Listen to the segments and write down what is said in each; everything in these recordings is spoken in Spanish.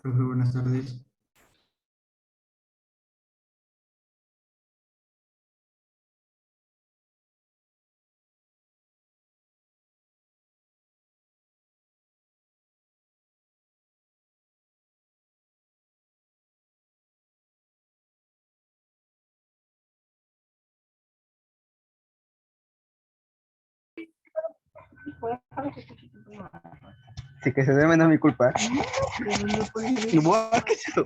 Profe, buenas tardes. Sí, que se debe, no es mi culpa. Igual que eso.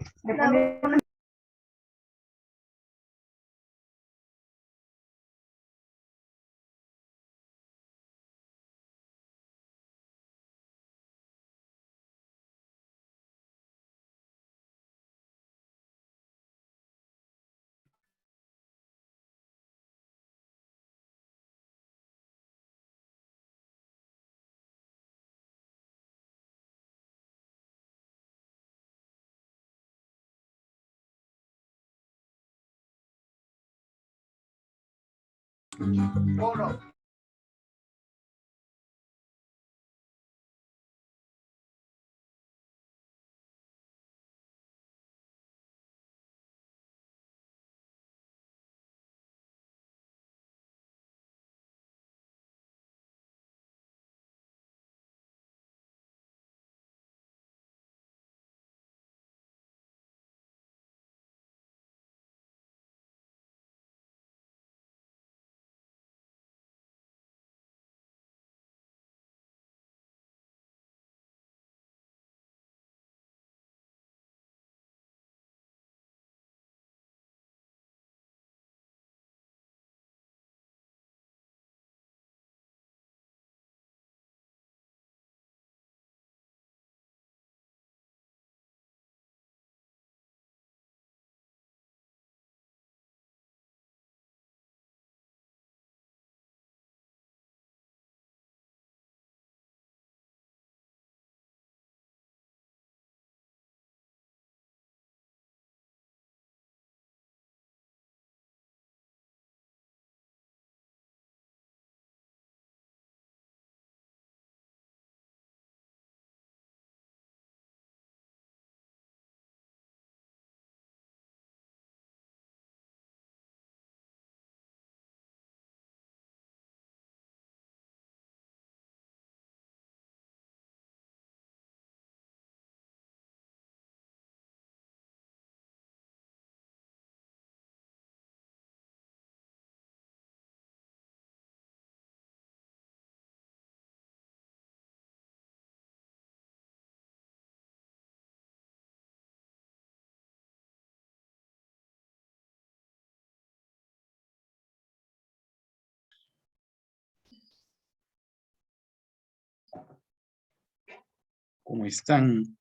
¿Cómo están?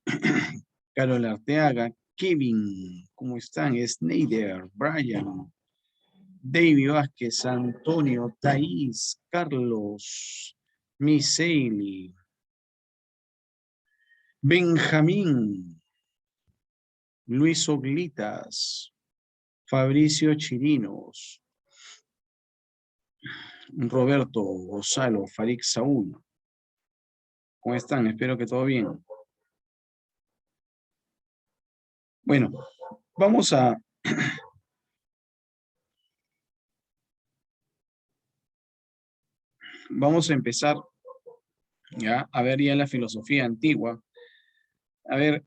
Carol Arteaga, Kevin, ¿cómo están? Snyder, Brian, David Vázquez, Antonio, Thaís, Carlos, Misaeli, Benjamín, Luis Oglitas, Fabricio Chirinos, Roberto Gonzalo, Farik Saúl. ¿Cómo están? Espero que todo bien. Bueno, vamos a empezar ya a ver ya la filosofía antigua. A ver,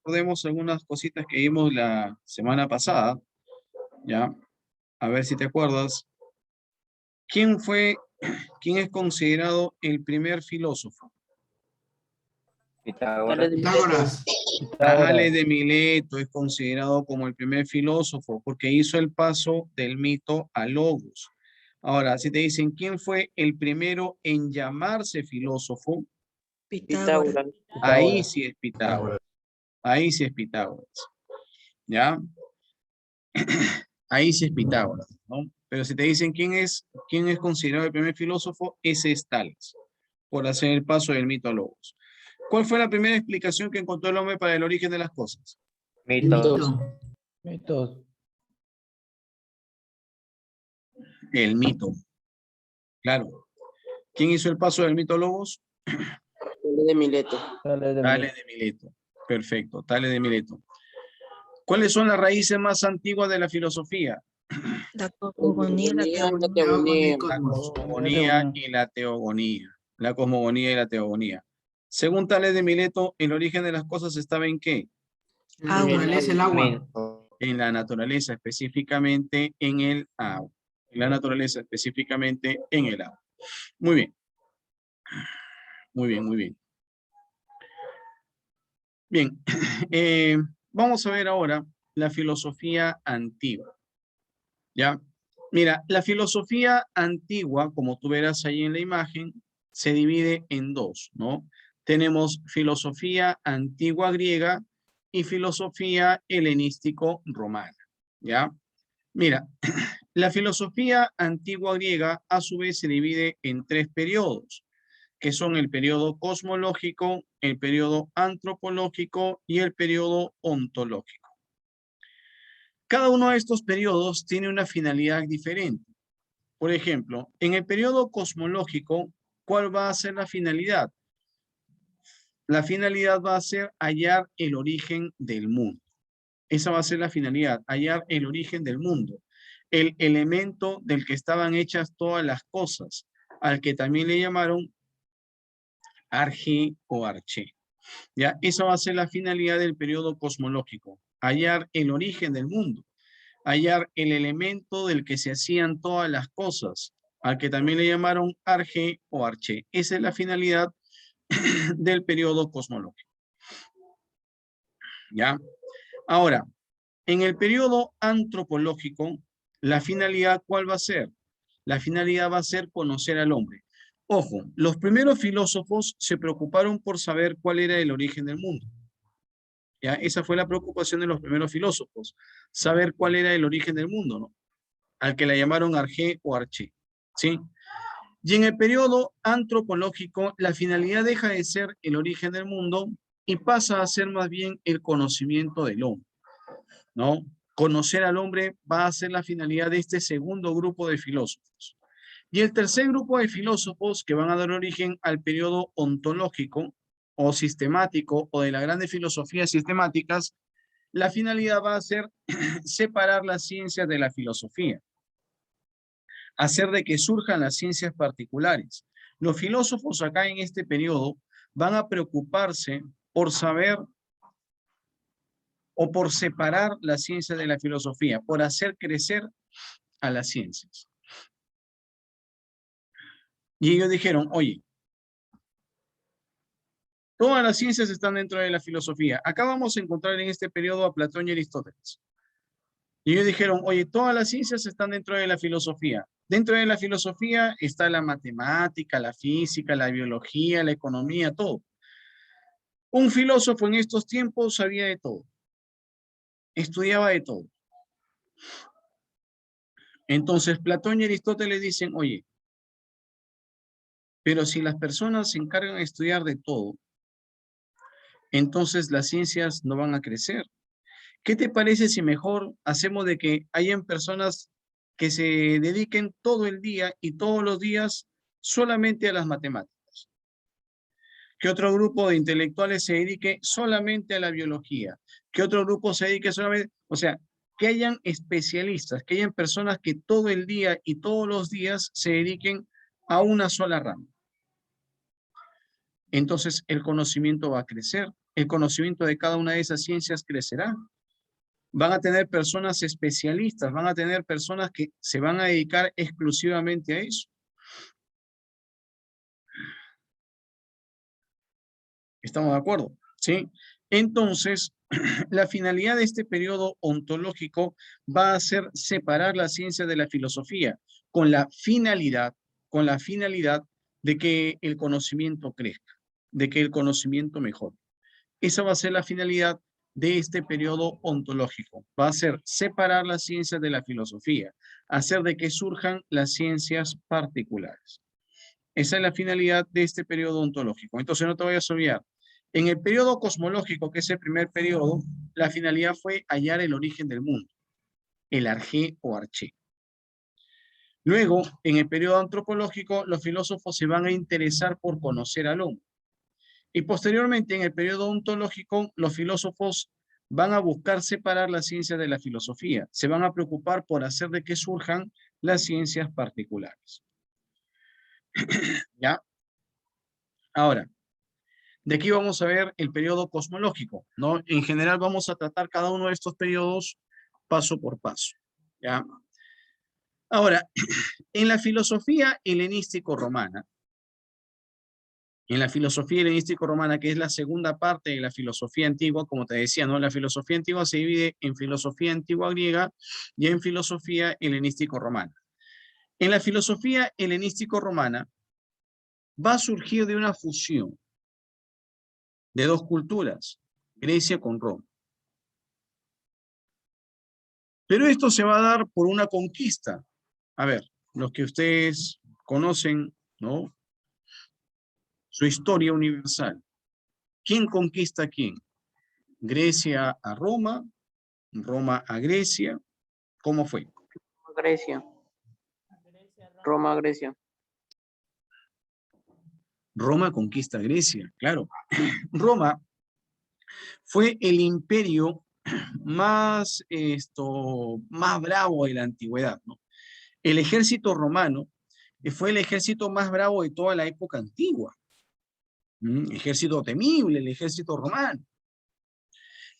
recordemos algunas cositas que vimos la semana pasada, ya, a ver si te acuerdas. ¿Quién es considerado el primer filósofo? Pitágoras. Pitágoras. Tales de Mileto es considerado como el primer filósofo porque hizo el paso del mito al logos. Ahora, si te dicen quién fue el primero en llamarse filósofo, Pitágoras. ahí sí es Pitágoras. Ahí sí es Pitágoras. ¿Ya? Ahí sí es Pitágoras, ¿no? Pero si te dicen quién es considerado el primer filósofo, ese es Tales, por hacer el paso del mito a logos. ¿Cuál fue la primera explicación que encontró el hombre para el origen de las cosas? Mitos. Mito. El mito. Claro. ¿Quién hizo el paso del mito a logos? Tales de Mileto. Tales de Tales de Mileto. Perfecto, Tales de Mileto. ¿Cuáles son las raíces más antiguas de la filosofía? La cosmogonía y la La teogonía. teogonía. La cosmogonía y la teogonía. La cosmogonía y la teogonía. Según Tales de Mileto, el origen de las cosas estaba ¿en qué? Agua. Naturaleza, el agua. En la naturaleza, específicamente en el agua. En la naturaleza, específicamente en el agua. Muy bien. Muy bien, muy bien. Bien, vamos a ver ahora la filosofía antigua. ¿Ya? Mira, la filosofía antigua, como tú verás ahí en la imagen, se divide en dos, ¿no? Tenemos filosofía antigua griega y filosofía helenístico-romana, ¿ya? Mira, la filosofía antigua griega a su vez se divide en tres periodos, que son el periodo cosmológico, el periodo antropológico y el periodo ontológico. Cada uno de estos periodos tiene una finalidad diferente. Por ejemplo, en el periodo cosmológico, ¿cuál va a ser la finalidad? La finalidad va a ser hallar el origen del mundo. Esa va a ser la finalidad, hallar el origen del mundo, el elemento del que estaban hechas todas las cosas, al que también le llamaron arge o arché. ¿Ya? Esa va a ser la finalidad del periodo cosmológico, hallar el origen del mundo, hallar el elemento del que se hacían todas las cosas, al que también le llamaron arge o arché. Esa es la finalidad del periodo cosmológico. ¿Ya? Ahora, en el periodo antropológico, la finalidad, ¿cuál va a ser? La finalidad va a ser conocer al hombre. Ojo, los primeros filósofos se preocuparon por saber cuál era el origen del mundo. ¿Ya? Esa fue la preocupación de los primeros filósofos, saber cuál era el origen del mundo, ¿no? Al que la llamaron arge o arché, ¿sí? Y en el periodo antropológico, la finalidad deja de ser el origen del mundo y pasa a ser más bien el conocimiento del hombre, ¿no? Conocer al hombre va a ser la finalidad de este segundo grupo de filósofos. Y el tercer grupo de filósofos que van a dar origen al periodo ontológico o sistemático o de las grandes filosofías sistemáticas, la finalidad va a ser separar las ciencias de la filosofía, hacer de que surjan las ciencias particulares. Los filósofos acá en este periodo van a preocuparse por saber o por separar la ciencia de la filosofía, por hacer crecer a las ciencias. Y ellos dijeron, oye, todas las ciencias están dentro de la filosofía. Acá vamos a encontrar en este periodo a Platón y Aristóteles. Y ellos dijeron, oye, todas las ciencias están dentro de la filosofía. Dentro de la filosofía está la matemática, la física, la biología, la economía, todo. Un filósofo en estos tiempos sabía de todo. Estudiaba de todo. Entonces Platón y Aristóteles dicen, oye, pero si las personas se encargan de estudiar de todo, entonces las ciencias no van a crecer. ¿Qué te parece si mejor hacemos de que hayan personas que se dediquen todo el día y todos los días solamente a las matemáticas? Que otro grupo de intelectuales se dedique solamente a la biología, que otro grupo se dedique solamente, o sea, que hayan especialistas, que hayan personas que todo el día y todos los días se dediquen a una sola rama. Entonces el conocimiento va a crecer, el conocimiento de cada una de esas ciencias crecerá. Van a tener personas especialistas, van a tener personas que se van a dedicar exclusivamente a eso. ¿Estamos de acuerdo? ¿Sí? Entonces, la finalidad de este periodo ontológico va a ser separar la ciencia de la filosofía con la finalidad de que el conocimiento crezca, de que el conocimiento mejore. Esa va a ser la finalidad de este periodo ontológico. Va a ser separar las ciencias de la filosofía, hacer de que surjan las ciencias particulares. Esa es la finalidad de este periodo ontológico. Entonces no te vayas a olvidar. En el periodo cosmológico, que es el primer periodo, la finalidad fue hallar el origen del mundo, el arge o arché. Luego, en el periodo antropológico, los filósofos se van a interesar por conocer al hombre. Y posteriormente, en el periodo ontológico, los filósofos van a buscar separar la ciencia de la filosofía. Se van a preocupar por hacer de que surjan las ciencias particulares. ¿Ya? Ahora, de aquí vamos a ver el periodo cosmológico, ¿no? En general vamos a tratar cada uno de estos periodos paso por paso, ¿ya? Ahora, en la filosofía helenístico-romana, que es la segunda parte de la filosofía antigua, como te decía, ¿no? La filosofía antigua se divide en filosofía antigua griega y en filosofía helenístico-romana. En la filosofía helenístico-romana va a surgir de una fusión de dos culturas, Grecia con Roma. Pero esto se va a dar por una conquista. A ver, los que ustedes conocen, ¿no? Su historia universal. ¿Quién conquista a quién? Grecia a Roma, Roma a Grecia. ¿Cómo fue? Grecia. Roma, Grecia. Roma conquista a Grecia, claro. Roma fue el imperio más bravo de la antigüedad, ¿no? El ejército romano fue el ejército más bravo de toda la época antigua. Ejército temible, el ejército romano.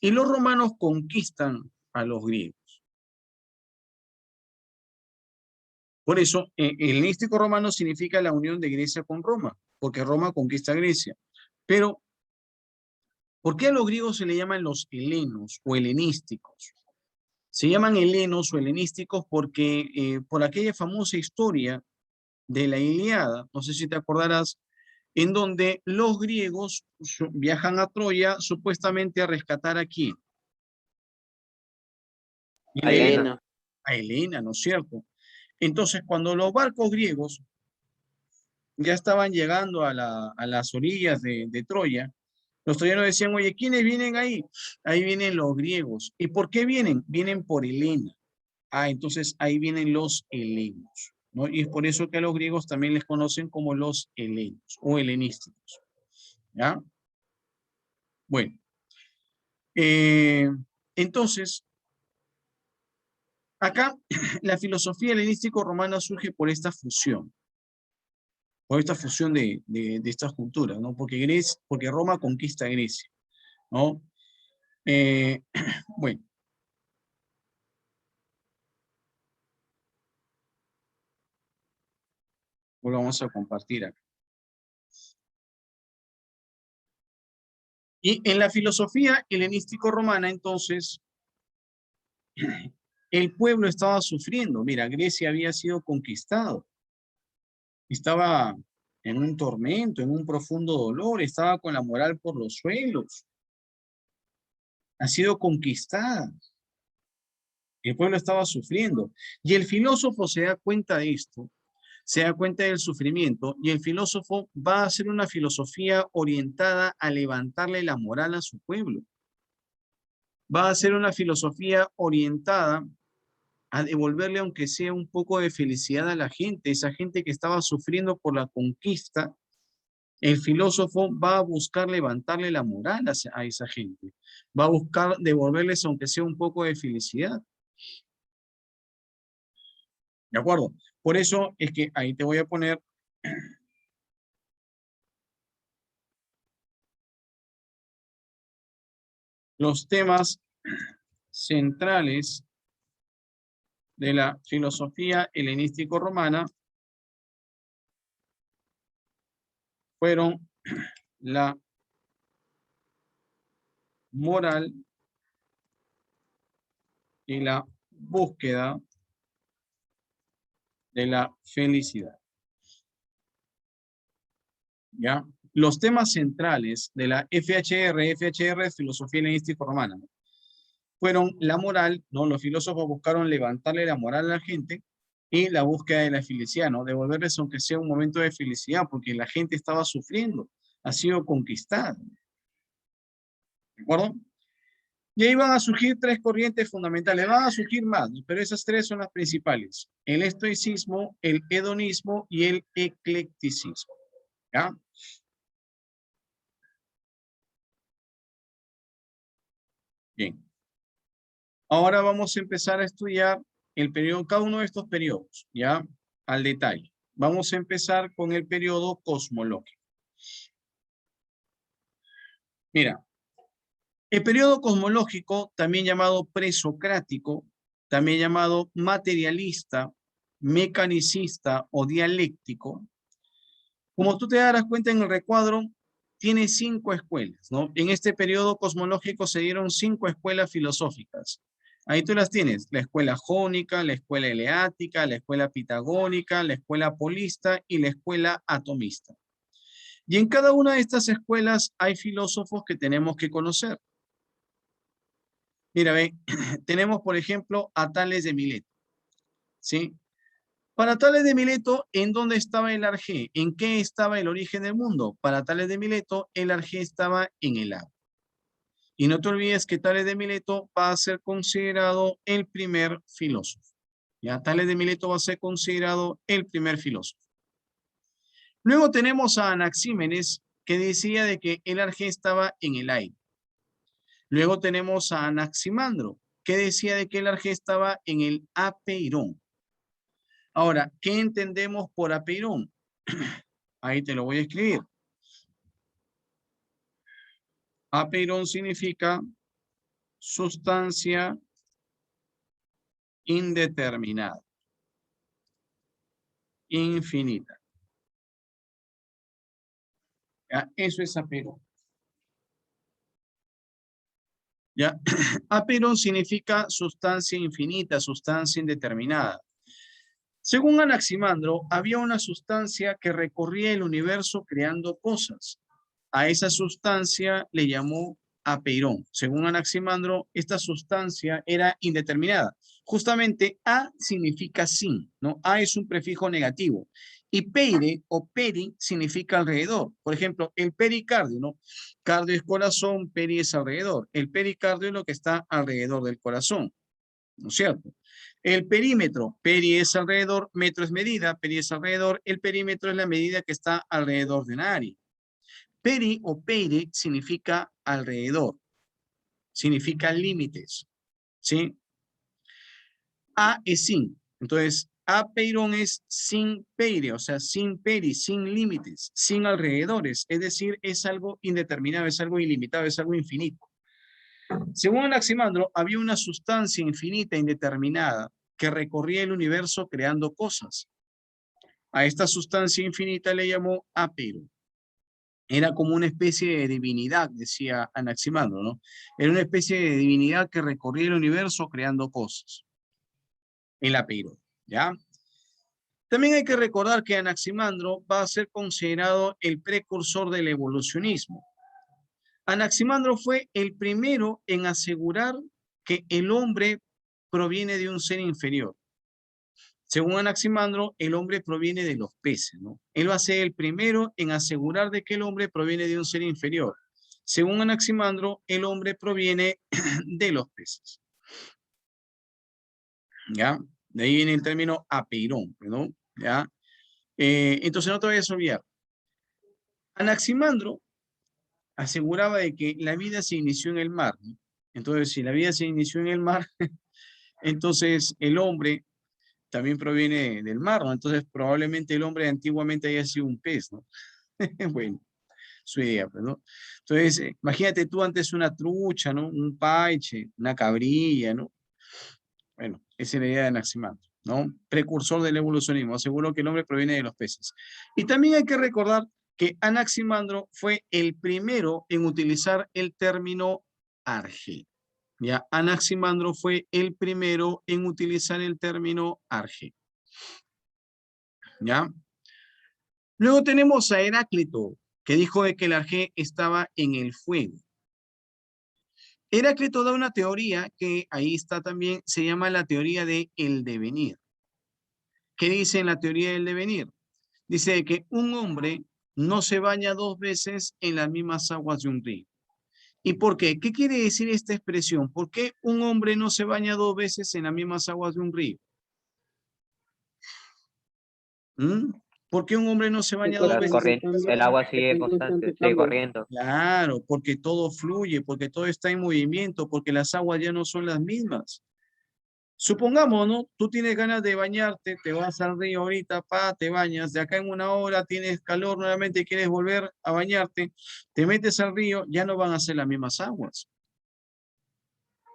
Y los romanos conquistan a los griegos. Por eso, el helenístico romano significa la unión de Grecia con Roma, porque Roma conquista a Grecia. Pero, ¿por qué a los griegos se le llaman los helenos o helenísticos? Se llaman helenos o helenísticos porque por aquella famosa historia de la Ilíada, no sé si te acordarás, en donde los griegos viajan a Troya supuestamente a rescatar ¿a quién? A Helena. A Helena, ¿no es cierto? Entonces, cuando los barcos griegos ya estaban llegando a las orillas de Troya, los troyanos decían, oye, ¿quiénes vienen ahí? Ahí vienen los griegos. ¿Y por qué vienen? Vienen por Helena. Ah, entonces ahí vienen los helenos, ¿no? Y es por eso que a los griegos también les conocen como los helenos o helenísticos. ¿Ya? Bueno. Entonces, acá la filosofía helenístico-romana surge por esta fusión. Por esta fusión de estas culturas, ¿no? Porque Roma conquista Grecia, ¿no? Bueno. Lo vamos a compartir acá. Y en la filosofía helenístico-romana, entonces, el pueblo estaba sufriendo. Mira, Grecia había sido conquistado. Estaba en un tormento, en un profundo dolor, estaba con la moral por los suelos. Ha sido conquistada. El pueblo estaba sufriendo. Y el filósofo se da cuenta de esto, se da cuenta del sufrimiento, y el filósofo va a hacer una filosofía orientada a levantarle la moral a su pueblo. Va a hacer una filosofía orientada a devolverle, aunque sea un poco de felicidad a la gente, esa gente que estaba sufriendo por la conquista. El filósofo va a buscar levantarle la moral a esa gente. Va a buscar devolverles, aunque sea un poco de felicidad. ¿De acuerdo? Por eso es que ahí te voy a poner los temas centrales de la filosofía helenístico-romana. Fueron la moral y la búsqueda de la felicidad. ¿Ya? Los temas centrales de la FHR es filosofía helenístico-romana, ¿no? Fueron la moral, ¿no? Los filósofos buscaron levantarle la moral a la gente, y la búsqueda de la felicidad, ¿no? Devolverles aunque sea un momento de felicidad, porque la gente estaba sufriendo, ha sido conquistada. ¿De acuerdo? Y ahí van a surgir tres corrientes fundamentales, van a surgir más, pero esas tres son las principales: el estoicismo, el hedonismo y el eclecticismo. ¿Ya? Bien. Ahora vamos a empezar a estudiar el periodo, cada uno de estos periodos, ¿ya? Al detalle. Vamos a empezar con el periodo cosmológico. Mira, el periodo cosmológico, también llamado presocrático, también llamado materialista, mecanicista o dialéctico, como tú te darás cuenta en el recuadro, tiene 5 escuelas, ¿no? En este periodo cosmológico se dieron 5 escuelas filosóficas. Ahí tú las tienes, la escuela jónica, la escuela eleática, la escuela pitagórica, la escuela polista y la escuela atomista. Y en cada una de estas escuelas hay filósofos que tenemos que conocer. Mira, ve, tenemos por ejemplo a Tales de Mileto, ¿sí? Para Tales de Mileto, ¿en dónde estaba el arjé? ¿En qué estaba el origen del mundo? Para Tales de Mileto, el arjé estaba en el agua. Y no te olvides que Tales de Mileto va a ser considerado el primer filósofo. Ya, Tales de Mileto va a ser considerado el primer filósofo. Luego tenemos a Anaxímenes, que decía de que el arjé estaba en el aire. Luego tenemos a Anaximandro, que decía de que el arjé estaba en el apeirón. Ahora, ¿qué entendemos por apeirón? Ahí te lo voy a escribir. Apeirón significa sustancia indeterminada, infinita. ¿Ya? Eso es apeirón. ¿Ya? Apeirón significa sustancia infinita, sustancia indeterminada. Según Anaximandro, había una sustancia que recorría el universo creando cosas. A esa sustancia le llamó apeirón. Según Anaximandro, esta sustancia era indeterminada. Justamente A significa sin, ¿no? A es un prefijo negativo. Y peire o peri significa alrededor. Por ejemplo, el pericardio, ¿no? Cardio es corazón, peri es alrededor. El pericardio es lo que está alrededor del corazón, ¿no es cierto? El perímetro, peri es alrededor, metro es medida, peri es alrededor, el perímetro es la medida que está alrededor de una área. Peri o peire significa alrededor, significa límites, ¿sí? A es sin, entonces apeirón es sin peire, o sea, sin peri, sin límites, sin alrededores, es decir, es algo indeterminado, es algo ilimitado, es algo infinito. Según Anaximandro, había una sustancia infinita, indeterminada, que recorría el universo creando cosas. A esta sustancia infinita le llamó apeirón. Era como una especie de divinidad, decía Anaximandro, ¿no? Era una especie de divinidad que recorría el universo creando cosas. El apeirón, ¿ya? También hay que recordar que Anaximandro va a ser considerado el precursor del evolucionismo. Anaximandro fue el primero en asegurar que el hombre proviene de un ser inferior. Según Anaximandro, el hombre proviene de los peces, ¿no? Él va a ser el primero en asegurar de que el hombre proviene de un ser inferior. Según Anaximandro, el hombre proviene de los peces. ¿Ya? De ahí viene el término apeirón, ¿no? ¿Ya? Entonces no te vayas a olvidar. Anaximandro aseguraba de que la vida se inició en el mar, ¿no? Entonces, si la vida se inició en el mar, entonces el hombre también proviene del mar, ¿no? Entonces probablemente el hombre antiguamente haya sido un pez, ¿no? Bueno, su idea, pues, ¿no? Entonces, imagínate tú antes una trucha, ¿no? Un paiche, una cabrilla, ¿no? Bueno, esa es la idea de Anaximandro, ¿no? Precursor del evolucionismo, aseguró que el hombre proviene de los peces. Y también hay que recordar que Anaximandro fue el primero en utilizar el término arjé. Ya, Anaximandro fue el primero en utilizar el término arjé. ¿Ya? Luego tenemos a Heráclito, que dijo de que el arjé estaba en el fuego. Heráclito da una teoría que ahí está también, se llama la teoría del devenir. ¿Qué dice en la teoría del devenir? Dice que un hombre no se baña 2 veces en las mismas aguas de un río. ¿Y por qué? ¿Qué quiere decir esta expresión? ¿Por qué un hombre no se baña 2 veces en las mismas aguas de un río? ¿Por qué un hombre no se baña dos La veces? corriente, el agua sigue constante, sigue corriendo. Claro, porque todo fluye, porque todo está en movimiento, porque las aguas ya no son las mismas. Supongamos, ¿no? Tú tienes ganas de bañarte, te vas al río ahorita, te bañas, de acá en una hora tienes calor, nuevamente quieres volver a bañarte, te metes al río, ya no van a ser las mismas aguas.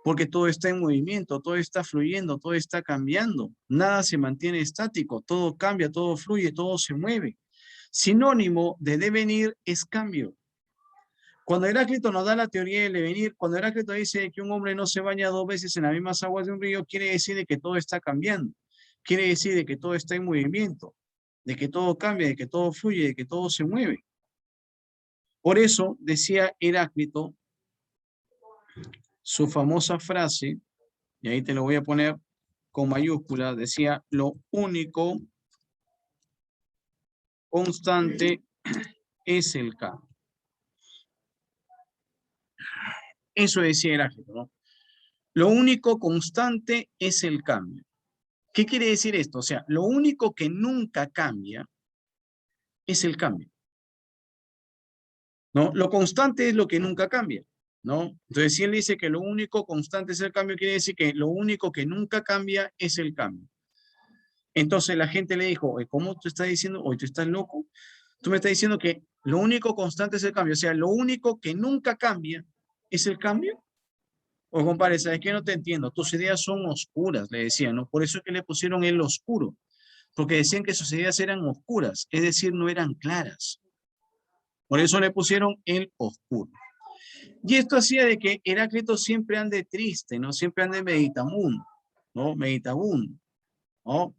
Porque todo está en movimiento, todo está fluyendo, todo está cambiando. Nada se mantiene estático, todo cambia, todo fluye, todo se mueve. Sinónimo de devenir es cambio. Cuando Heráclito nos da la teoría del devenir, cuando Heráclito dice que un hombre no se baña dos veces en las mismas aguas de un río, quiere decir de que todo está cambiando. Quiere decir de que todo está en movimiento, de que todo cambia, de que todo fluye, de que todo se mueve. Por eso decía Heráclito su famosa frase, y ahí te lo voy a poner con mayúscula, decía: lo único constante es el cambio. Eso decía Heráclito, ¿no? Lo único constante es el cambio. ¿Qué quiere decir esto? O sea, lo único que nunca cambia es el cambio, ¿no? Lo constante es lo que nunca cambia, ¿no? Entonces, si él dice que lo único constante es el cambio, quiere decir que lo único que nunca cambia es el cambio. Entonces la gente le dijo: ¿cómo tú estás diciendo? ¿Tú estás loco? Tú me estás diciendo que lo único constante es el cambio. O sea, lo único que nunca cambia es el cambio. O compadre, ¿sabes qué? No te entiendo. Tus ideas son oscuras, le decían, ¿no? Por eso es que le pusieron el oscuro. Porque decían que sus ideas eran oscuras, es decir, no eran claras. Por eso le pusieron el oscuro. Y esto hacía de que Heráclito siempre ande triste, ¿no? Siempre ande meditabundo, ¿no? Meditabundo, ¿no?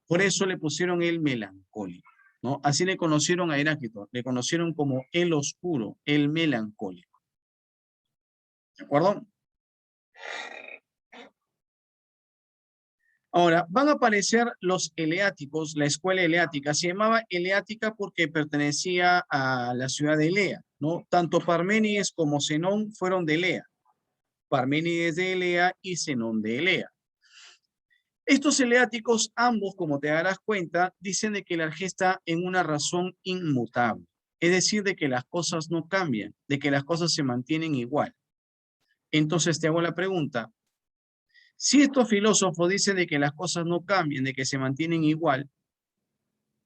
Por eso le pusieron el melancólico, ¿no? Así le conocieron a Heráclito, le conocieron como el oscuro, el melancólico. ¿De acuerdo? Ahora, van a aparecer los eleáticos, la escuela eleática. Se llamaba eleática porque pertenecía a la ciudad de Elea, ¿no? Tanto Parménides como Zenón fueron de Elea. Parménides de Elea y Zenón de Elea. Estos eleáticos, ambos, como te darás cuenta, dicen de que la energía está en una razón inmutable. Es decir, de que las cosas no cambian, de que las cosas se mantienen igual. Entonces te hago la pregunta: si estos filósofos dicen de que las cosas no cambian, de que se mantienen igual,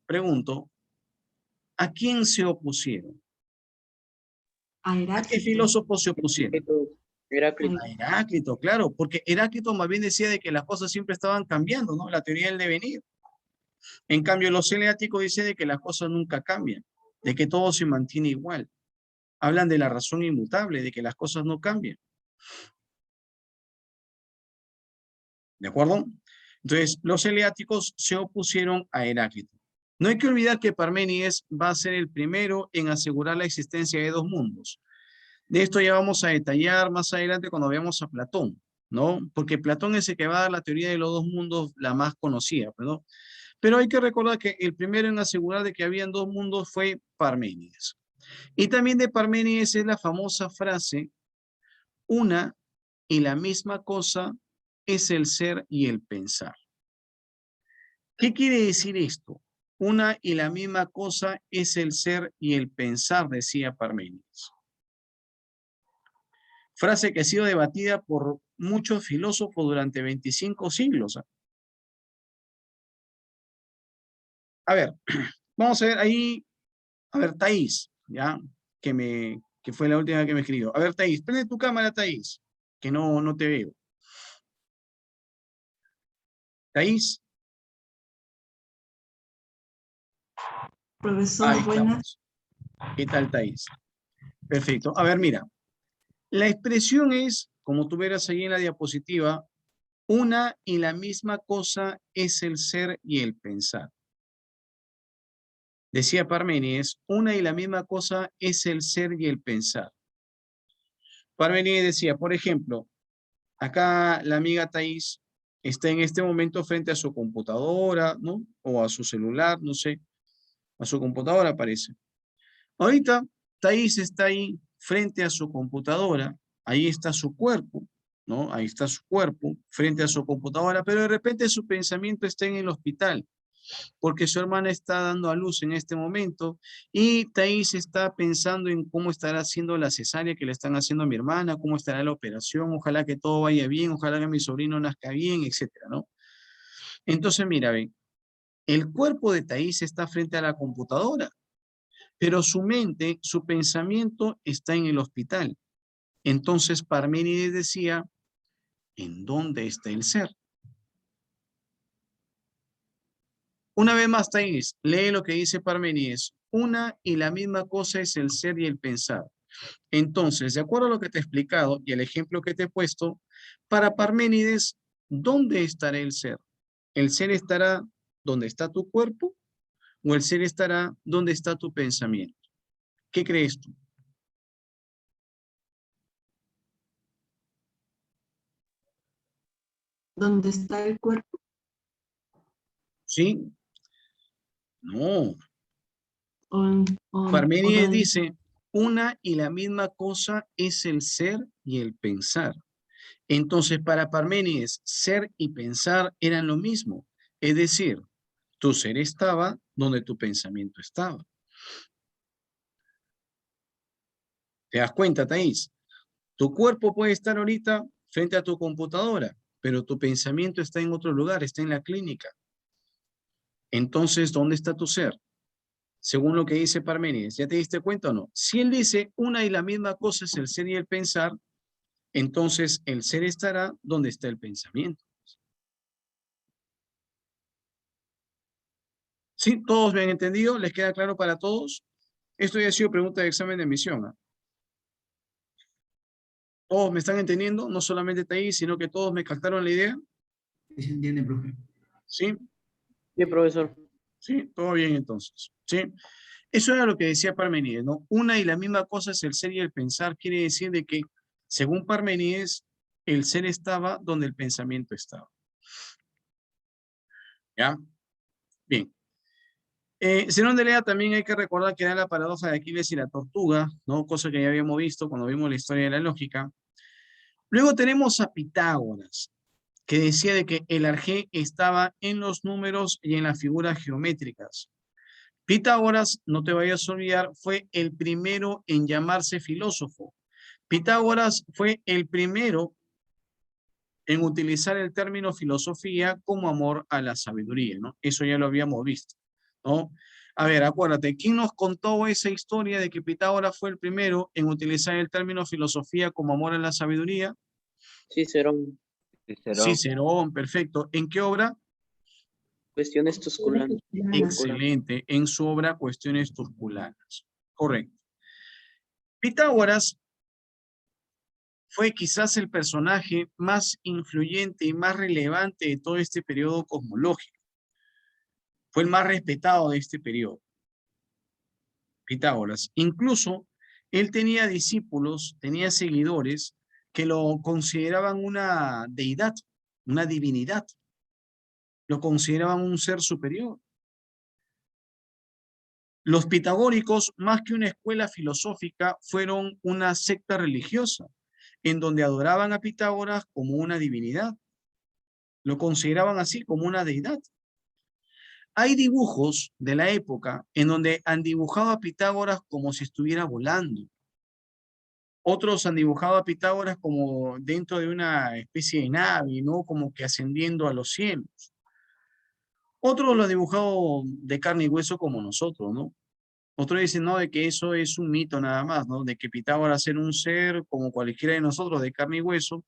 pregunto, ¿a quién se opusieron? ¿A qué filósofos se opusieron? Heráclito. A Heráclito, claro, porque Heráclito más bien decía de que las cosas siempre estaban cambiando, ¿no? La teoría del devenir. En cambio, los eleáticos dicen de que las cosas nunca cambian, de que todo se mantiene igual. Hablan de la razón inmutable, de que las cosas no cambian. ¿De acuerdo? Entonces, los eleáticos se opusieron a Heráclito. No hay que olvidar que Parménides va a ser el primero en asegurar la existencia de dos mundos. De esto ya vamos a detallar más adelante cuando veamos a Platón, ¿no? Porque Platón es el que va a dar la teoría de los dos mundos, la más conocida, ¿no? Pero hay que recordar que el primero en asegurar de que habían dos mundos fue Parménides. Y también de Parménides es la famosa frase: una y la misma cosa es el ser y el pensar. ¿Qué quiere decir esto? Una y la misma cosa es el ser y el pensar, decía Parménides. Frase que ha sido debatida por muchos filósofos durante 25 siglos. A ver, vamos a ver ahí, a ver, Thaís, ¿ya? Que fue la última que me escribió. A ver, Thaís, prende tu cámara, Thaís, que no te veo. Thaís. Profesor, Ahí buenas. estamos. ¿Qué tal, Thaís? Perfecto. A ver, mira. La expresión es, como tú verás ahí en la diapositiva, una y la misma cosa es el ser y el pensar. Decía Parménides, una y la misma cosa es el ser y el pensar. Parménides decía, por ejemplo, acá la amiga Thaís está en este momento frente a su computadora, ¿no? O a su celular, no sé. A su computadora parece. Ahorita Thaís está ahí frente a su computadora, ahí está su cuerpo, ¿no? Ahí está su cuerpo frente a su computadora, pero de repente su pensamiento está en el hospital, porque su hermana está dando a luz en este momento y Thais está pensando en cómo estará haciendo la cesárea que le están haciendo a mi hermana, cómo estará la operación, ojalá que todo vaya bien, ojalá que mi sobrino nazca bien, etcétera, ¿no? Entonces, mira, ven, el cuerpo de Thais está frente a la computadora, pero su mente, su pensamiento está en el hospital. Entonces Parménides decía, ¿en dónde está el ser? Una vez más, Thais, lee lo que dice Parménides. Una y la misma cosa es el ser y el pensar. Entonces, de acuerdo a lo que te he explicado y el ejemplo que te he puesto, para Parménides, ¿dónde estará el ser? ¿El ser estará donde está tu cuerpo o el ser estará donde está tu pensamiento? ¿Qué crees tú? ¿Dónde está el cuerpo? ¿Sí? No. O, o Parménides dónde- dice, una y la misma cosa es el ser y el pensar. Entonces, para Parménides, ser y pensar eran lo mismo. Es decir, tu ser estaba donde tu pensamiento estaba. ¿Te das cuenta, Thais? Tu cuerpo puede estar ahorita frente a tu computadora, pero tu pensamiento está en otro lugar, está en la clínica. Entonces, ¿dónde está tu ser? Según lo que dice Parménides, ¿ya te diste cuenta o no? Si él dice una y la misma cosa es el ser y el pensar, entonces el ser estará donde está el pensamiento. ¿Sí? ¿Todos me han entendido? ¿Les queda claro para todos? Esto ya ha sido pregunta de examen de admisión, ¿ah? ¿Todos me están entendiendo? No solamente Thais, sino que todos me captaron la idea. Sí se entiende, profe. ¿Sí? Sí, profesor. ¿Sí? Todo bien entonces. ¿Sí? Eso era lo que decía Parménides, ¿no? Una y la misma cosa es el ser y el pensar. Quiere decir de que, según Parménides, el ser estaba donde el pensamiento estaba. ¿Ya? Bien. Zenón de Lea también hay que recordar que era la paradoja de Aquiles y la tortuga, ¿no? Cosa que ya habíamos visto cuando vimos la historia de la lógica. Luego tenemos a Pitágoras, que decía de que el arjé estaba en los números y en las figuras geométricas. Pitágoras, no te vayas a olvidar, fue el primero en llamarse filósofo. Pitágoras fue el primero en utilizar el término filosofía como amor a la sabiduría, ¿no? Eso ya lo habíamos visto, ¿no? A ver, acuérdate, ¿quién nos contó esa historia de que Pitágoras fue el primero en utilizar el término filosofía como amor a la sabiduría? Cicerón. Cicerón. Cicerón, perfecto. ¿En qué obra? Cuestiones tusculanas. Excelente. En su obra Cuestiones Tusculanas. Correcto. Pitágoras fue quizás el personaje más influyente y más relevante de todo este periodo cosmológico. Fue el más respetado de este periodo. Pitágoras. Incluso él tenía discípulos, tenía seguidores que lo consideraban una deidad, una divinidad. Lo consideraban un ser superior. Los pitagóricos, más que una escuela filosófica, fueron una secta religiosa, en donde adoraban a Pitágoras como una divinidad. Lo consideraban así, como una deidad. Hay dibujos de la época en donde han dibujado a Pitágoras como si estuviera volando. Otros han dibujado a Pitágoras como dentro de una especie de nave, ¿no? Como que ascendiendo a los cielos. Otros lo han dibujado de carne y hueso como nosotros, ¿no? Otros dicen, no, de que eso es un mito nada más, ¿no? De que Pitágoras era un ser como cualquiera de nosotros, de carne y hueso,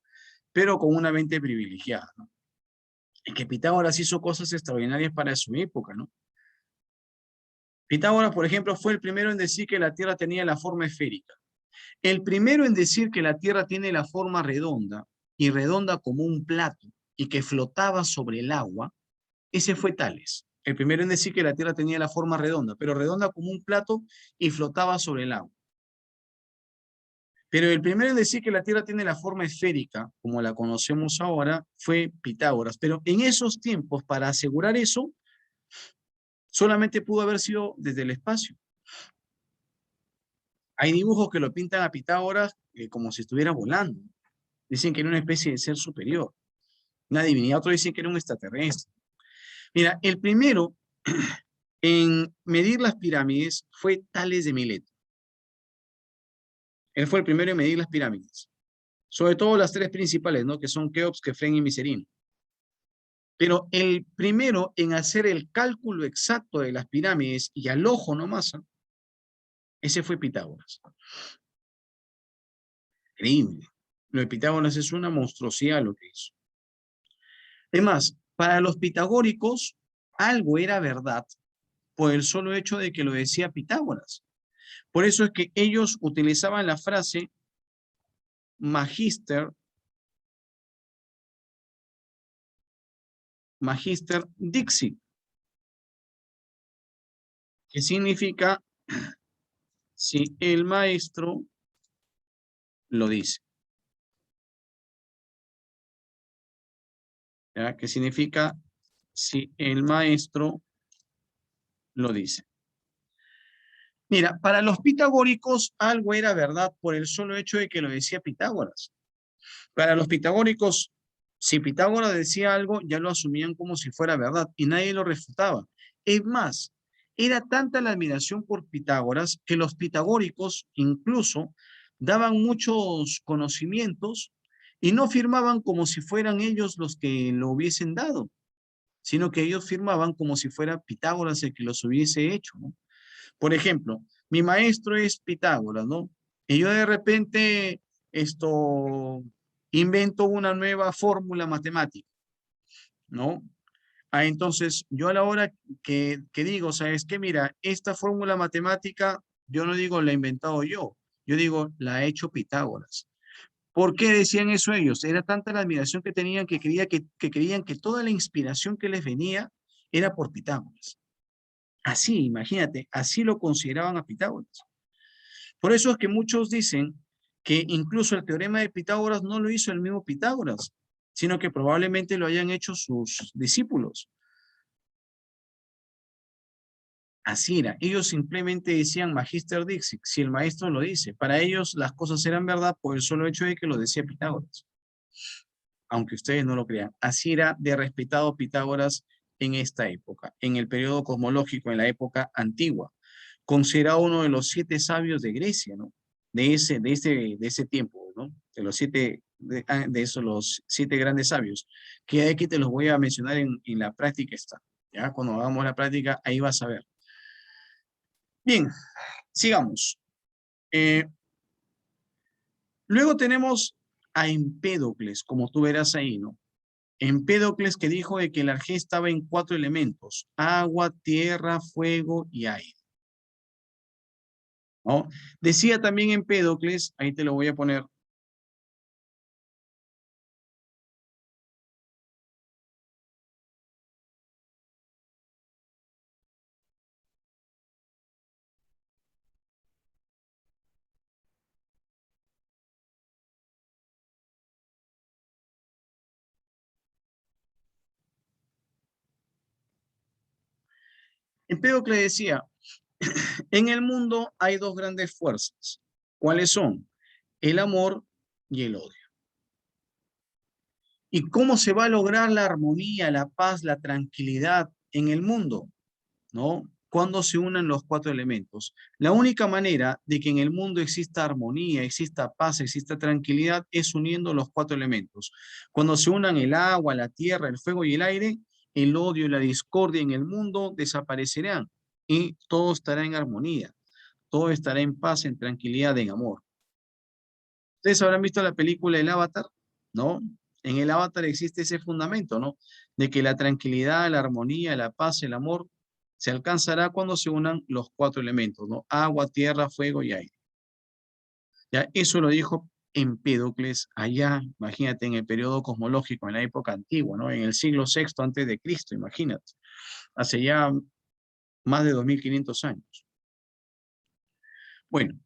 pero con una mente privilegiada, ¿no? Y que Pitágoras hizo cosas extraordinarias para su época, ¿no? Pitágoras, por ejemplo, fue el primero en decir que la Tierra tenía la forma esférica. El primero en decir que la Tierra tiene la forma redonda, y redonda como un plato, y que flotaba sobre el agua, ese fue Tales. El primero en decir que la Tierra tenía la forma redonda, pero redonda como un plato y flotaba sobre el agua. Pero el primero en decir que la Tierra tiene la forma esférica, como la conocemos ahora, fue Pitágoras. Pero en esos tiempos, para asegurar eso, solamente pudo haber sido desde el espacio. Hay dibujos que lo pintan a Pitágoras como si estuviera volando. Dicen que era una especie de ser superior, una divinidad. Otros dicen que era un extraterrestre. Mira, el primero en medir las pirámides fue Tales de Mileto. Él fue el primero en medir las pirámides. Sobre todo las tres principales, ¿no? Que son Keops, Kefren y Miserino. Pero el primero en hacer el cálculo exacto de las pirámides y al ojo nomás, ¿eh? Ese fue Pitágoras. Increíble. Lo de Pitágoras es una monstruosidad lo que hizo. Es más, para los pitagóricos, algo era verdad por el solo hecho de que lo decía Pitágoras. Por eso es que ellos utilizaban la frase Magister Dixit, que significa si el maestro lo dice. ¿Ya? Que significa si el maestro lo dice. Mira, para los pitagóricos algo era verdad por el solo hecho de que lo decía Pitágoras. Para los pitagóricos, si Pitágoras decía algo, ya lo asumían como si fuera verdad y nadie lo refutaba. Es más, era tanta la admiración por Pitágoras que los pitagóricos incluso daban muchos conocimientos y no firmaban como si fueran ellos los que lo hubiesen dado, sino que ellos firmaban como si fuera Pitágoras el que los hubiese hecho, ¿no? Por ejemplo, mi maestro es Pitágoras, ¿no? Y yo de repente invento una nueva fórmula matemática, ¿no? Entonces, yo a la hora que digo, ¿sabes qué? Mira, esta fórmula matemática, yo no digo la he inventado yo digo la ha hecho Pitágoras. ¿Por qué decían eso ellos? Era tanta la admiración que tenían que creían que toda la inspiración que les venía era por Pitágoras. Así, imagínate, así lo consideraban a Pitágoras. Por eso es que muchos dicen que incluso el teorema de Pitágoras no lo hizo el mismo Pitágoras, sino que probablemente lo hayan hecho sus discípulos. Así era. Ellos simplemente decían Magister Dixit, si el maestro lo dice. Para ellos las cosas eran verdad por el solo hecho de que lo decía Pitágoras. Aunque ustedes no lo crean. Así era de respetado Pitágoras en esta época, en el periodo cosmológico, en la época antigua. Considerado uno de los 7 sabios de Grecia, ¿no? De ese tiempo, ¿no? Los 7 grandes sabios, que aquí te los voy a mencionar en la práctica está. Ya, cuando hagamos la práctica, ahí vas a ver. Bien, sigamos. Luego tenemos a Empédocles, como tú verás ahí, ¿no? Empédocles que dijo de que el arjé estaba en 4 elementos: agua, tierra, fuego y aire, ¿no? Decía también Empédocles, ahí te lo voy a poner. Empédocles decía, en el mundo hay 2 grandes fuerzas. ¿Cuáles son? El amor y el odio. ¿Y cómo se va a lograr la armonía, la paz, la tranquilidad en el mundo? ¿No? Cuando se unan los 4 elementos. La única manera de que en el mundo exista armonía, exista paz, exista tranquilidad es uniendo los 4 elementos. Cuando se unan el agua, la tierra, el fuego y el aire, el odio y la discordia en el mundo desaparecerán y todo estará en armonía, todo estará en paz, en tranquilidad, en amor. Ustedes habrán visto la película El Avatar, ¿no? En el Avatar existe ese fundamento, ¿no? De que la tranquilidad, la armonía, la paz, el amor se alcanzará cuando se unan los 4 elementos, ¿no? Agua, tierra, fuego y aire. Ya, eso lo dijo Empédocles allá, imagínate, en el periodo cosmológico, en la época antigua, ¿no? En el siglo VI antes de Cristo, imagínate. Hace ya más de 2500 años. Bueno,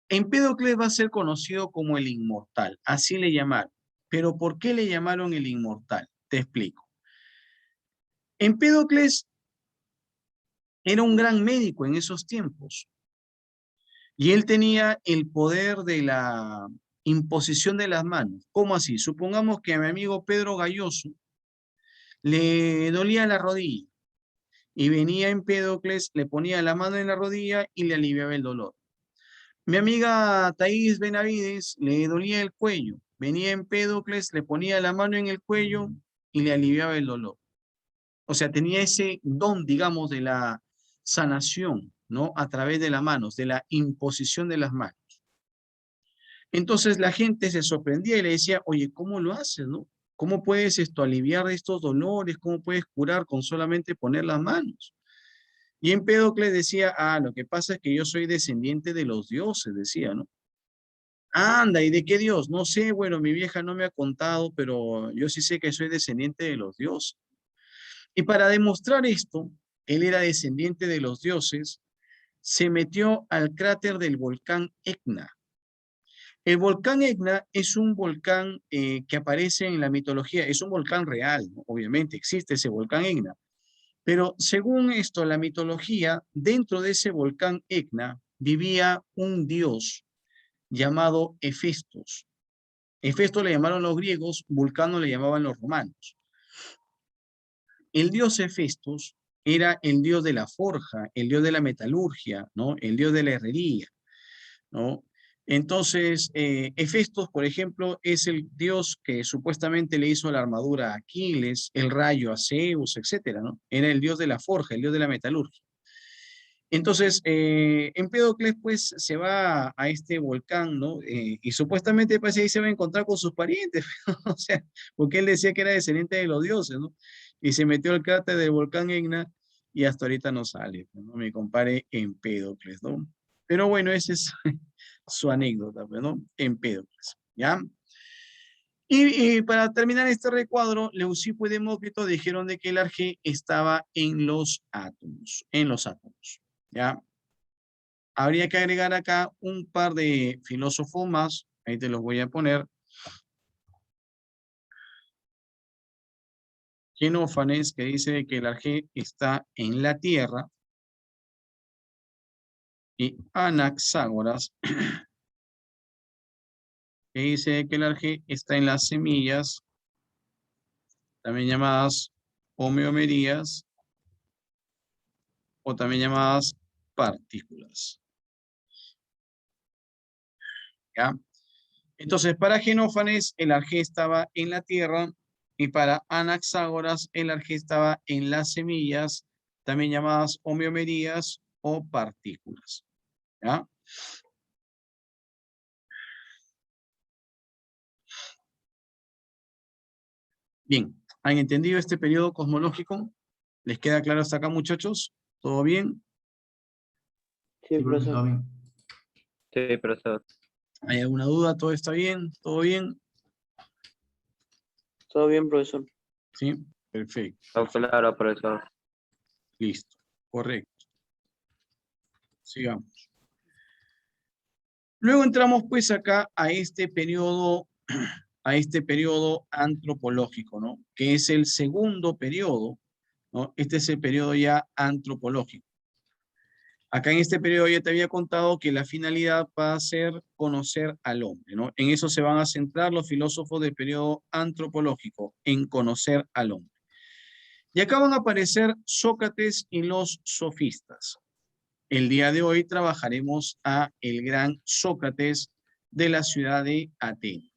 Empédocles va a ser conocido como el inmortal, así le llamaron. ¿Pero por qué le llamaron el inmortal? Te explico. Empédocles era un gran médico en esos tiempos y él tenía el poder de la imposición de las manos. ¿Cómo así? Supongamos que a mi amigo Pedro Galloso le dolía la rodilla. Y venía Empédocles, le ponía la mano en la rodilla y le aliviaba el dolor. Mi amiga Thais Benavides le dolía el cuello. Venía Empédocles, le ponía la mano en el cuello y le aliviaba el dolor. O sea, tenía ese don, digamos, de la sanación, ¿no? A través de las manos, de la imposición de las manos. Entonces la gente se sorprendía y le decía, oye, ¿cómo lo haces, no? ¿Cómo puedes aliviar estos dolores? ¿Cómo puedes curar con solamente poner las manos? Y Empédocles decía, lo que pasa es que yo soy descendiente de los dioses, decía, ¿no? Anda, ¿y de qué Dios? No sé, bueno, mi vieja no me ha contado, pero yo sí sé que soy descendiente de los dioses. Y para demostrar esto, él era descendiente de los dioses, se metió al cráter del volcán Etna. El volcán Etna es un volcán que aparece en la mitología, es un volcán real, ¿no? Obviamente existe ese volcán Etna, pero según esto, la mitología, dentro de ese volcán Etna vivía un dios llamado Hefestos. Hefestos le llamaron los griegos, Vulcano le llamaban los romanos. El dios Hefestos era el dios de la forja, el dios de la metalurgia, ¿no? El dios de la herrería, ¿no? Entonces, Hefestos, por ejemplo, es el dios que supuestamente le hizo la armadura a Aquiles, el rayo a Zeus, etcétera, ¿no? Era el dios de la forja, el dios de la metalurgia. Entonces, Empédocles, pues, se va a este volcán, ¿no? Y supuestamente, pues, ahí se va a encontrar con sus parientes, o sea, porque él decía que era descendiente de los dioses, ¿no? Y se metió al cráter del volcán Etna y hasta ahorita no sale, ¿no? Mi compadre Empédocles, ¿no? Pero bueno, esa es su anécdota, ¿no? Empédocles, ¿ya? Y para terminar este recuadro, Leucipo y Demócrito dijeron de que el arjé estaba en los átomos, ¿ya? Habría que agregar acá un par de filósofos más, ahí te los voy a poner. Xenófanes, que dice que el arjé está en la tierra, y Anaxágoras, que dice que el arjé está en las semillas, también llamadas homeomerías, o también llamadas partículas. ¿Ya? Entonces, para Xenófanes, el arjé estaba en la tierra, y para Anaxágoras, el arjé estaba en las semillas, también llamadas homeomerías o partículas. ¿Ya? Bien, ¿han entendido este periodo cosmológico? ¿Les queda claro hasta acá, muchachos? ¿Todo bien? Sí, Sí, profe, todo profesor. bien. Sí, profesor. ¿Hay alguna duda? ¿Todo está bien? ¿Todo bien? Todo bien, profesor. Sí, perfecto. Todo claro, profesor. Listo, correcto. Sigamos. Luego entramos pues acá a este periodo antropológico, ¿no? Que es el segundo periodo, ¿no? Este es el periodo ya antropológico. Acá en este periodo ya te había contado que la finalidad va a ser conocer al hombre, ¿no? En eso se van a centrar los filósofos del periodo antropológico, en conocer al hombre. Y acá van a aparecer Sócrates y los sofistas. El día de hoy trabajaremos a el gran Sócrates de la ciudad de Atenas.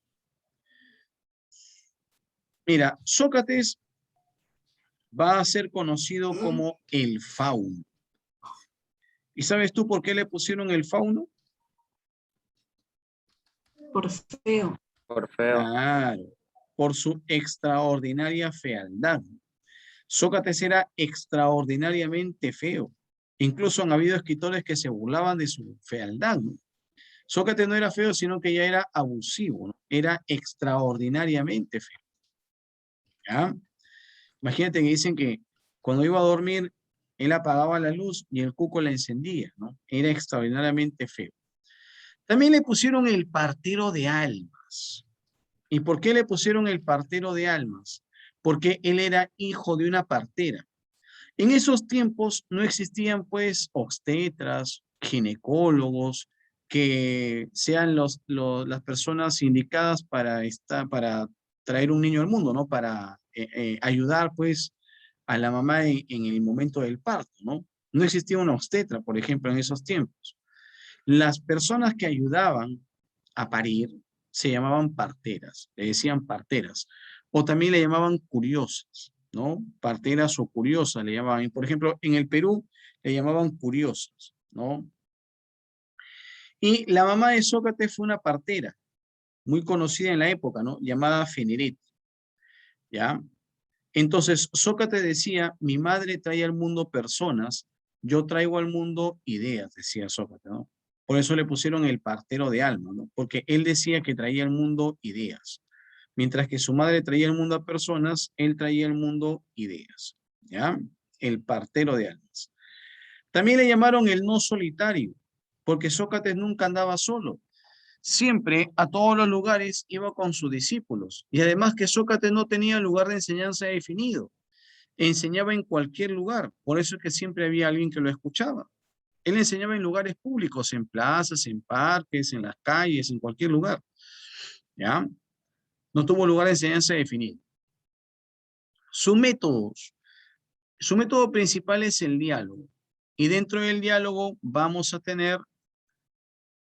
Mira, Sócrates va a ser conocido como el fauno. ¿Y sabes tú por qué le pusieron el fauno? Por feo. Por feo. Claro, por su extraordinaria fealdad. Sócrates era extraordinariamente feo. Incluso han habido escritores que se burlaban de su fealdad, ¿no? Sócrates no era feo, sino que ya era abusivo, ¿no? Era extraordinariamente feo. ¿Ya? Imagínate que dicen que cuando iba a dormir, él apagaba la luz y el cuco la encendía, ¿no? Era extraordinariamente feo. También le pusieron el partero de almas. ¿Y por qué le pusieron el partero de almas? Porque él era hijo de una partera. En esos tiempos no existían pues obstetras, ginecólogos, que sean las personas indicadas para traer un niño al mundo, ¿no? Para ayudar pues a la mamá en el momento del parto, ¿no? No existía una obstetra, por ejemplo, en esos tiempos. Las personas que ayudaban a parir se llamaban parteras, le decían parteras, o también le llamaban curiosas, ¿no? Parteras o curiosas le llamaban. Por ejemplo, en el Perú le llamaban curiosas, ¿no? Y la mamá de Sócrates fue una partera, muy conocida en la época, ¿no? Llamada Feneret, ¿ya? Entonces, Sócrates decía, mi madre trae al mundo personas, yo traigo al mundo ideas, decía Sócrates, ¿no? Por eso le pusieron el partero de alma, ¿no? Porque él decía que traía al mundo ideas. Mientras que su madre traía al mundo a personas, él traía al mundo ideas, ¿ya? El partero de almas. También le llamaron el no solitario, porque Sócrates nunca andaba solo. Siempre a todos los lugares iba con sus discípulos. Y además que Sócrates no tenía lugar de enseñanza definido. Enseñaba en cualquier lugar. Por eso es que siempre había alguien que lo escuchaba. Él enseñaba en lugares públicos, en plazas, en parques, en las calles, en cualquier lugar. ¿Ya? No tuvo lugar de enseñanza definido. Su método principal es el diálogo. Y dentro del diálogo vamos a tener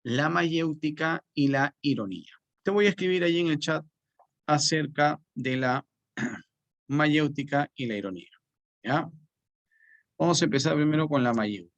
la mayéutica y la ironía. Te voy a escribir ahí en el chat acerca de la mayéutica y la ironía. ¿Ya? Vamos a empezar primero con la mayéutica.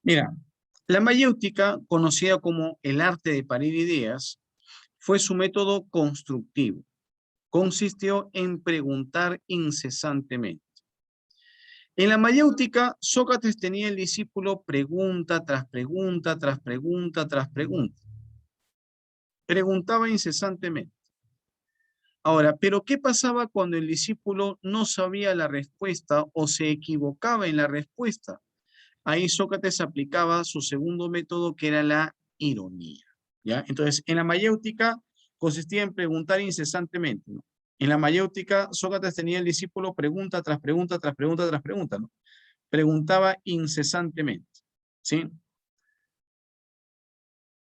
Mira, la mayéutica, conocida como el arte de parir ideas, fue su método constructivo. Consistió en preguntar incesantemente. En la mayéutica, Sócrates tenía el discípulo pregunta tras pregunta, tras pregunta, tras pregunta. Preguntaba incesantemente. Ahora, ¿pero qué pasaba cuando el discípulo no sabía la respuesta o se equivocaba en la respuesta? Ahí Sócrates aplicaba su segundo método, que era la ironía, ¿ya? Entonces, en la mayéutica consistía en preguntar incesantemente, ¿no? En la mayéutica, Sócrates tenía el discípulo pregunta tras pregunta, tras pregunta, tras pregunta, ¿no? Preguntaba incesantemente, ¿sí?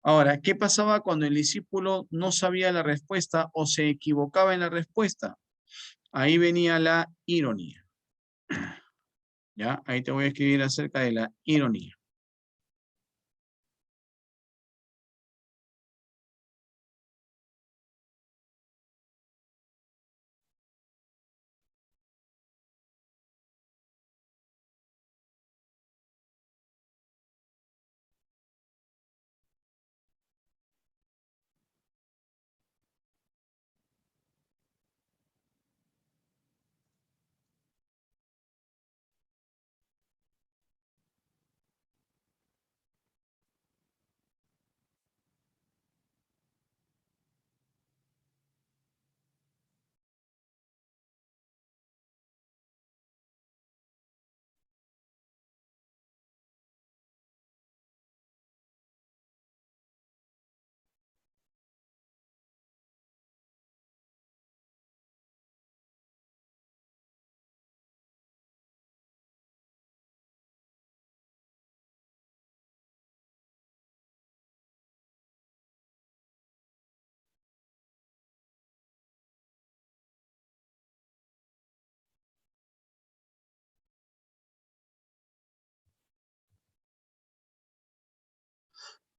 Ahora, ¿qué pasaba cuando el discípulo no sabía la respuesta o se equivocaba en la respuesta? Ahí venía la ironía, ¿ya? Ahí te voy a escribir acerca de la ironía.